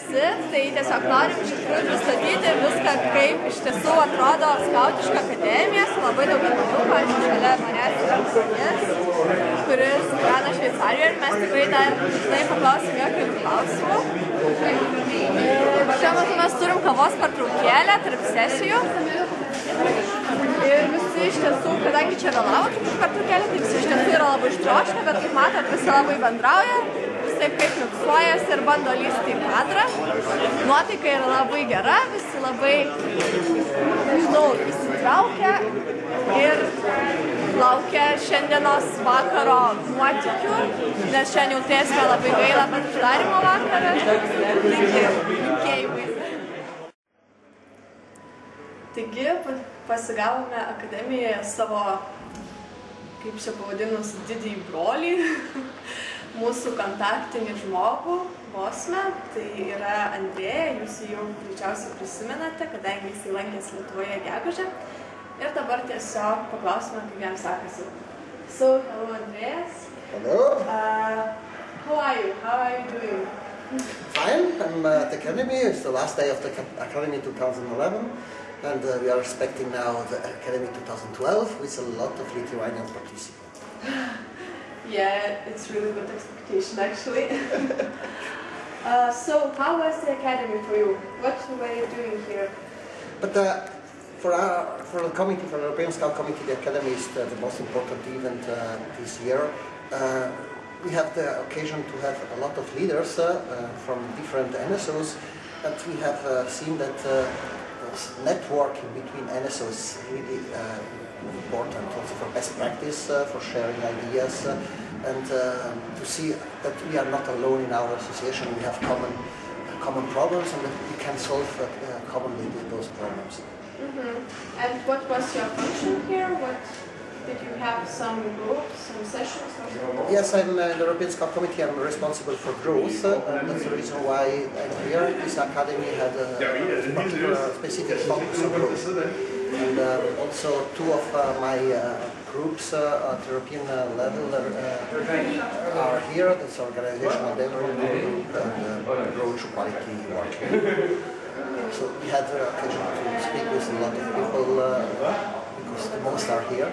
visi, tai tiesiog norim iš tikrųjų pristatyti viską, kaip iš tiesų atrodo skautiška akademija, su labai daug žmonių, pavyzdžiui, šalia manęs yra žmonės, kuris gyvena Šveicarijoje ir mes tikrai dar žinai paklausim jokių klausimų. Šiuo metu mes turim kavos pertraukėlę tarp sesijų. Ir visi iš tiesų, kadangi čia vėlavo truputį pertraukėlę, tai visi iš tiesų yra labai ištroškę, bet kaip matot, visi labai bendrauja, visaip kaip miksuojasi ir bando lįsti į kadrą. Nuotaika yra labai gera, visi labai, nežinau, įsitraukia ir laukia šiandienos vakaro nuotykių, nes šiandien jau tiesime labai gaila, bet uždarimo vakarą. Linkėjimai. Taigi pasigavome akademijoje savo, kaip čia pavadinus, didįjį brolį, mūsų kontaktinį žmogų, Bosme, tai yra Andrėja, jūs jau greičiausiai prisimenate, kadangi jis lankėsi Lietuvoje gegužę. Ir dabar tiesiog paklausime, kaip jam sekasi. So, hello Andreas. Hello. How are you? How are you doing? Fine. I'm at the academy. It's the last day of the academy 2011. And we are expecting now the Academy 2012 with a lot of Lithuanian participants. Yeah, it's really good expectation actually. So, how was the Academy for you? What were you doing here? But for the committee, for the European Scout Committee, the Academy is the most important event this year. We have the occasion to have a lot of leaders from different NSOs, and we have seen that networking between NSOs is really important, also for best practice, for sharing ideas, and to see that we are not alone in our association. We have common problems, and that we can solve commonly those problems. Mm-hmm. And what was your function here? Did you have some groups, some sessions? Yes, I'm in the European Scout Committee. I'm responsible for growth. That's the reason why I'm here. This academy had a particular specific focus on growth. And also two of my groups at European level are here. That's organizational development group and growth through quality work. So we had the occasion to speak with a lot of people because the most are here.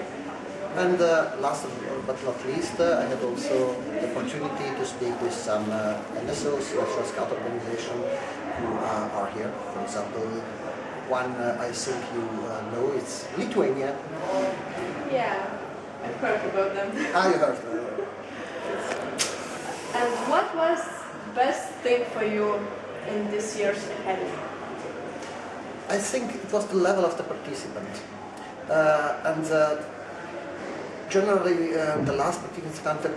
And last but not least, I had also the opportunity to speak with some NSOs, National Scout Organization, who are here. For example, one I think you know, it's Lithuanian. Yeah, I've heard about them. Ah, you heard. And what was the best thing for you in this year's Academy? I think it was the level of the participant. Generally, the last participant, the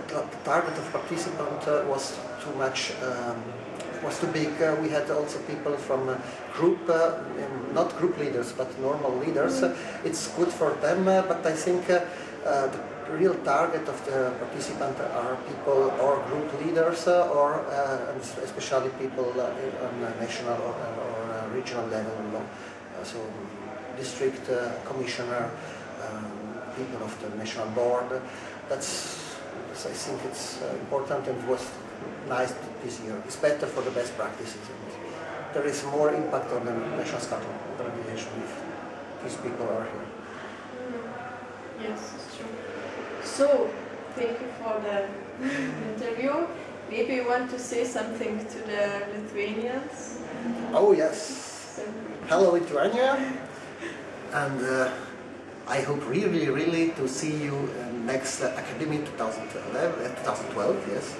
target of participant was too much, was too big. We had also people from group, not group leaders, but normal leaders. It's good for them, but I think the real target of the participant are people or group leaders, or especially people on a national or regional level, so district commissioner, people of the national board. That's I think it's important, and it was nice this year. It's better for the best practices. And there is more impact on the National Scout Organization if these people are here. Yes, it's true. So, thank you for the interview. Maybe you want to say something to the Lithuanians? Oh yes. Hello Lithuania, and I hope really to see you next Academy 2012, yes,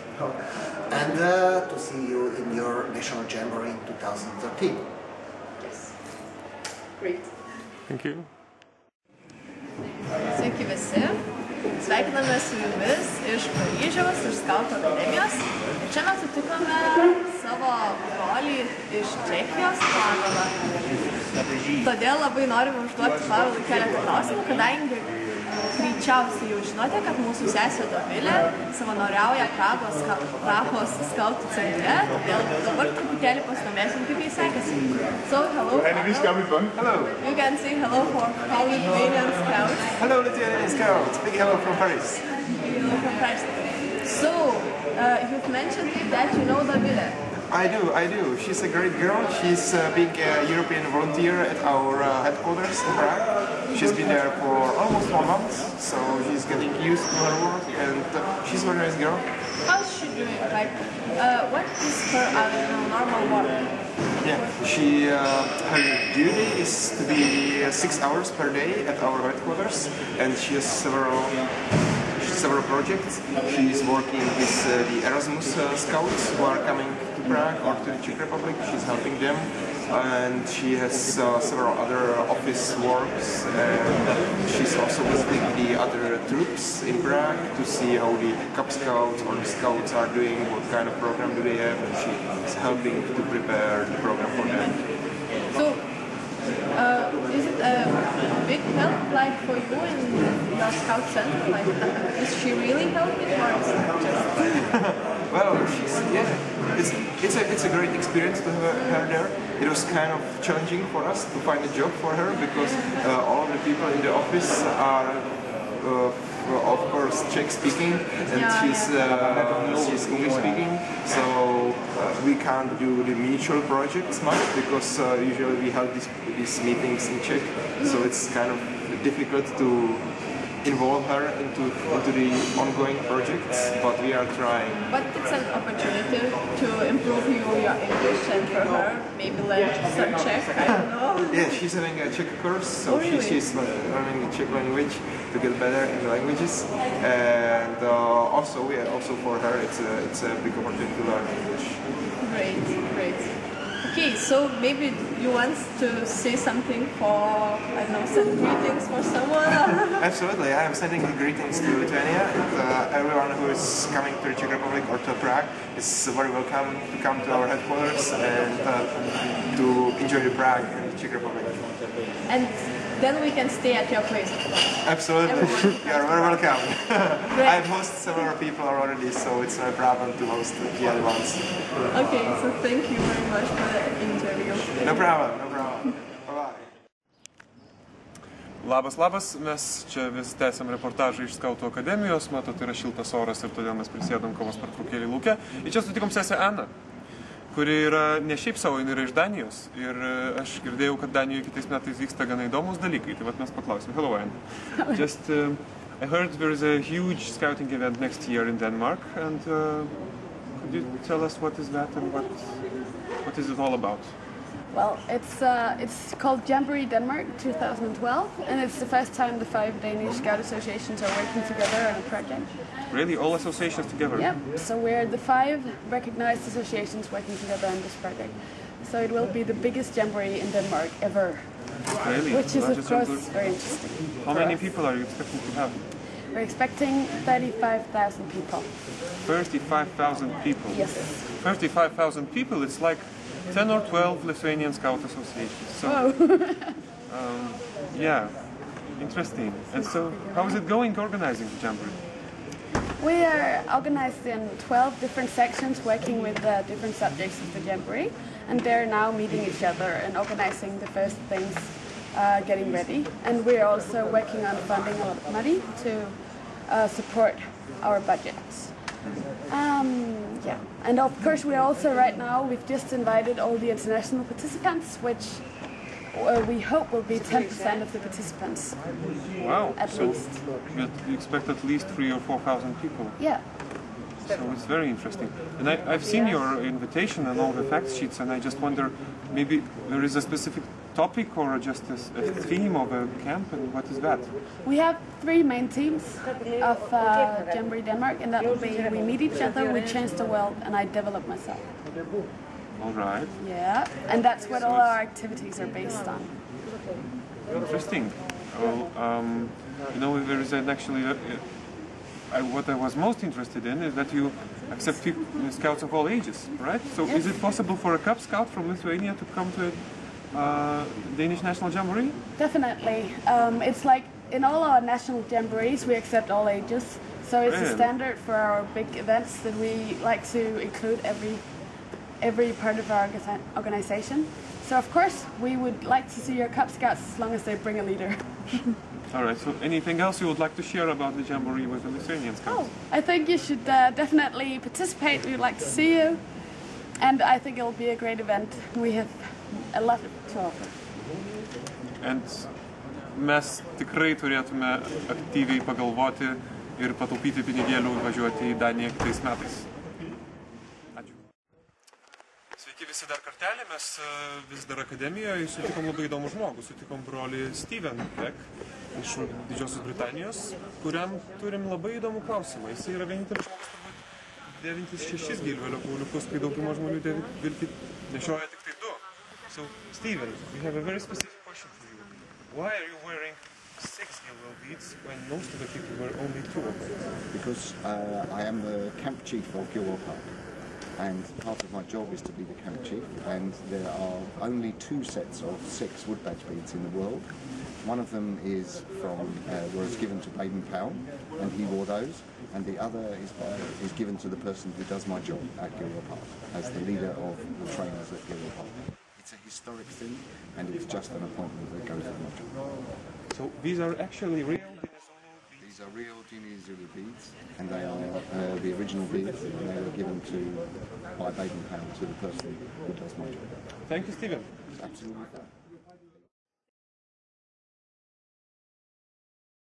and to see you in your National Jamboree in 2013. Yes. Great. Thank you. Sveiki visi. Sveikiname su jumis iš Paryžiaus, iš Skautų akademijos. Čia mes sutikome savo brolį iš Čekijos, Pavelą. Todėl labai norime užduoti Pavelui keletą klausimų, kadangi greičiausiai jau žinote, kad mūsų sesė Dovilė savanoriauja Prahos skautų centre, todėl dabar truputėlį pasidomėsim, kaip jai sekasi. So, hello, Pavel. Hello. You can say hello for all Lithuanian scouts. Hello, Lithuanian scouts. Big hello from Paris. Big hello from Paris. So, you've mentioned that you know Dovilė. I do. She's a great girl. She's a big European volunteer at our headquarters in Prague. She's been there for almost 1 month, so she's getting used to her work, and she's a very nice girl. How's she doing? Like, what is her normal work? Yeah, her duty is to be 6 hours per day at our headquarters, and she has several projects. She's working with the Erasmus Scouts who are coming to Prague or to the Czech Republic. She's helping them, and she has several other office works, and she's also visiting the other troops in Prague to see how the Cub Scouts or the Scouts are doing, what kind of program do they have, and she's helping to prepare the program for them. So, is it a big help, like, for you in your Scout center? Like, is she really helping, or is it just... Well, it's a great experience to have her there. It was kind of challenging for us to find a job for her because all of the people in the office are of course Czech speaking, and she's English speaking, so we can't do the mutual projects much because usually we have these meetings in Czech, so it's kind of difficult to involve her into the ongoing projects, but we are trying. But it's an opportunity to improve your English, and for her maybe learn some Czech, I don't know. Yeah, she's having a Czech course, so she's learning the Czech language to get better in the languages, and also for her it's a big opportunity to learn English. Great. Okay, so maybe you want to say something for, I don't know, send greetings for someone? Absolutely, I am sending greetings to Lithuania, and everyone who is coming to the Czech Republic or to Prague is very welcome to come to our headquarters and to enjoy the Prague and the Czech Republic. And then we can stay at your place. Absolutely, you are very welcome. I've hosted several people already, so it's no problem to host the other ones. Okay, so thank you very much for the interview. No problem. Bye-bye. Labas, mes čia vis tęsiam reportažą iš Skautų akademijos, matot, yra šiltas oras ir todėl mes prisėdom kavos pertraukėlį Lukę. Ir čia sutikom sesę Aną, kuri yra ne šiaip savo, jinai yra iš Danijos, ir aš girdėjau, kad Danijoje kitais metais vyksta gana įdomus dalykai, tai vat mes paklausim. Hello, Anne. Just, I heard there is a huge scouting event next year in Denmark, and could you tell us what is that and what is it all about? Well, it's called Jamboree Denmark 2012, and it's the first time the 5 Danish Scout associations are working together on a project. Really? All associations together? Yep. So we're the 5 recognized associations working together on this project. So it will be the biggest Jamboree in Denmark ever. Really? Which is, of course, very interesting. How many people are you expecting to have? We're expecting 35,000 people. 35,000 people? Yes. 35,000 people, it's like 10 or 12 Lithuanian Scout associations. So, yeah, interesting. And so, how is it going organizing the Jamboree? We are organized in 12 different sections working with different subjects of the Jamboree, and they're now meeting each other and organizing the first things, getting ready. And we're also working on funding a lot of money to support our budgets. Yeah, and of course we also right now, we've just invited all the international participants, which we hope will be 10% of the participants. Wow, at least. You expect at least 3,000 or 4,000 people? Yeah. So it's very interesting. And I've seen your invitation and all the fact sheets, and I just wonder, maybe there is a specific topic or just a theme of a camp, and what is that? We have 3 main themes of Jamboree Denmark, and that will be we meet each other, we change the world, and I develop myself. All right. Yeah, and that's what all our activities are based on. Interesting. Well, you know, there is actually what I was most interested in is that you accept people, scouts of all ages, right? So is it possible for a Cub Scout from Lithuania to come to Danish National Jamboree? Definitely. It's like in all our national jamborees we accept all ages. So it's a standard for our big events that we like to include every part of our organization. So of course we would like to see your Cub Scouts as long as they bring a leader. All right, so anything else you would like to share about the Jamboree with the Lithuanian Scouts? I think you should definitely participate. We'd like to see you. And I think it'll be a great event. We have a lot to offer. And mes tikrai turėtume aktyviai pagalvoti ir pataupyti pinigėlių važiuoti į Daniją kitais metais. Ačiū. Sveiki visi dar kartelį, mes vis dar akademijoje sutikom labai įdomų žmogų, sutikom brolį Steven Beck iš Didžiosios Britanijos, kuriam turim labai įdomų klausimą. Jis yra vienintelis žmogus turbūt dėvintis 6 gilvelio kauliukus, kai dauguma žmonių nešioja tik tai 2. So, Steven, we have a very specific question for you. Why are you wearing 6 gilvel beads when most of the people wear only 2 of them? Because I am the camp chief of Gilwell Park, and part of my job is to be the camp chief, and there are only 2 sets of 6 wood badge beads in the world. One of them is was given to Baden Powell, and he wore those, and the other is given to the person who does my job at Gilwell Park, as the leader of the trainers at Gilwell Park. It's a historic thing, and it's just an appointment that goes with my job. So these are actually real Dinizulu beads? These are real Dinizulu beads, and they are the original beads, and they were given by Baden Powell to the person who does my job. Thank you, Steven. It's absolutely fine.